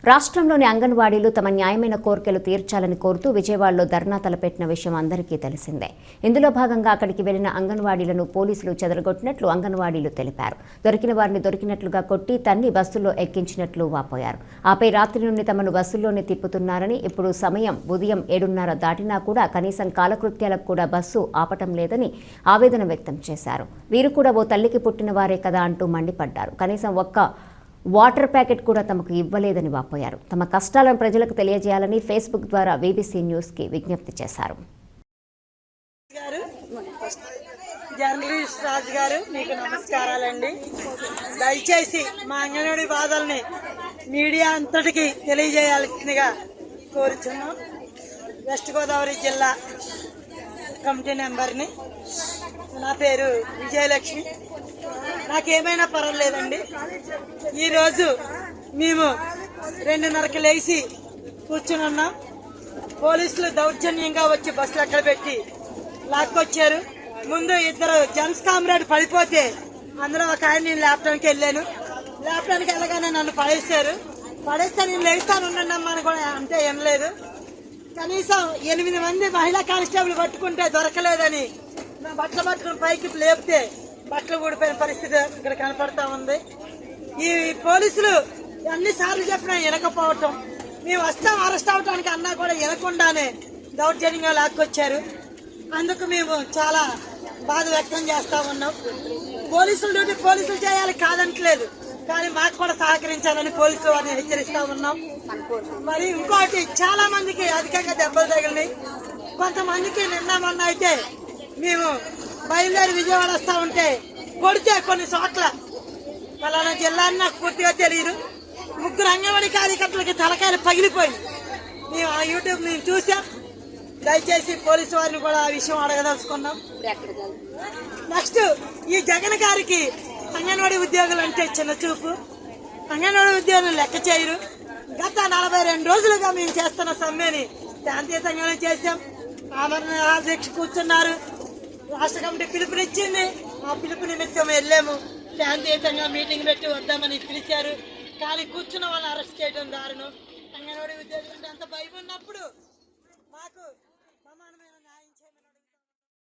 రాష్ట్రంలోని అంగన్వాడీలు తమ న్యాయమైన కోర్కెలు తీర్చాలని కోరుతూ విజయవాడలో ధర్నా తలపెట్టిన విషయం అందరికీ తెలిసిందే. ఇందులో భాగంగా అక్కడికి వెళ్లిన అంగన్వాడీలను పోలీసులు చెదరగొట్టినట్లు అంగన్వాడీలు తెలిపారు. దొరికిన వారిని దొరికినట్లుగా కొట్టి తన్ని బస్సుల్లో ఎక్కించినట్లు వాపోయారు. ఆపై రాత్రి నుండి తమను బస్సుల్లోనే తిప్పుతున్నారని, ఇప్పుడు సమయం ఉదయం 7:30 దాటినా కూడా కనీసం కాలకృత్యాలకు కూడా బస్సు ఆపటం లేదని ఆవేదన వ్యక్తం చేశారు. వీరు కూడా ఓ తల్లికి పుట్టిన వారే కదా అంటూ మండిపడ్డారు. కనీసం ఒక్క వాటర్ ప్యాకెట్ కూడా తమకు ఇవ్వలేదని వాపోయారు. తమ కష్టాలను ప్రజలకు తెలియజేయాలని ఫేస్బుక్ ద్వారా వీబీసీ న్యూస్కి విజ్ఞప్తి చేశారు. జర్నలిస్ట్ రాజు గారు, మీకు నమస్కారాలండి. దయచేసి మా అంగన్వాడీ బాధల్ని మీడియా అంతటికి తెలియజేయాల్సిందిగా కోరుచున్నాం. వెస్ట్ గోదావరి జిల్లా కమిటీ మెంబర్ని. నా పేరు విజయలక్ష్మి. నాకేమైనా పర్వాలేదండి. ఈరోజు మేము 2:30కి లేచి కూర్చుని ఉన్నాం. పోలీసులు దౌర్జన్యంగా వచ్చి బస్సులు అక్కడ పెట్టి లాక్కొచ్చారు. ముందు ఇద్దరు జెంట్స్ కామ్రేడ్ పడిపోతే అందులో ఒక ఆయన నేను లేపడానికి వెళ్ళాను. లేపడానికి వెళ్ళగానే నన్ను పడేశారు. పడేస్తే నేను లేస్తాను ఉన్నానమ్మా అని కూడా అంటే ఏం లేదు. కనీసం 8 మంది మహిళా కానిస్టేబుల్ పట్టుకుంటే దొరకలేదని నా బట్టలు పట్టుకుని పైకి లేపితే బట్టలు ఊడిపోయిన పరిస్థితి ఇక్కడ కనపడతా ఉంది. ఈ పోలీసులు అన్నిసార్లు చెప్పినా వినకపోవటం, మేము వస్తాం అరెస్ట్ అవటానికి అన్నా కూడా వినకుండానే దౌర్జన్యంగా లాక్కొచ్చారు. అందుకు మేము చాలా బాధ వ్యక్తం చేస్తా ఉన్నాం. పోలీసుల డ్యూటీ పోలీసులు చేయాలి కాదంటలేదు, కానీ మాకు కూడా సహకరించాలని పోలీసులు వారిని హెచ్చరిస్తా ఉన్నాం. మరి ఇంకోటి, చాలా మందికి అధికంగా దెబ్బలు తగిలినాయి. కొంతమందికి నిన్న మొన్న అయితే మేము బయలుదేరి విజయవాడ వస్తా ఉంటే కొడితే కొన్ని చోట్ల పలానా జిల్లా అని నాకు పూర్తిగా తెలియదు. 3 అంగన్వాడీ కార్యకర్తలకి తలకాయలు పగిలిపోయింది. మేము ఆ యూట్యూబ్ మేము చూసాం. దయచేసి పోలీసు వారిని కూడా ఆ విషయం అడగదలుచుకున్నాం. నెక్స్ట్, ఈ జగన్ గారికి అంగన్వాడీ ఉద్యోగులు అంటే చిన్న చూపు. అంగన్వాడీ ఉద్యోగులు లెక్క చేయరు. గత 42 రోజులుగా మేము చేస్తున్న సమ్మెని శాంతియుతంగానే చేశాం. ఆమరణ దీక్ష కూర్చున్నారు. రాష్ట్ర కమిటీ పిలుపునిచ్చింది. ఆ పిలుపు నిమిత్తం వెళ్ళాము. శాంతియుతంగా మీటింగ్ పెట్టి వద్దామని పిలిచారు. కానీ కూర్చున్న వాళ్ళని అరెస్ట్ చేయడం దారుణం. అంగన్వాడీ ఉద్యోగులు అంటే అంత భయం ఉన్నప్పుడు మాకు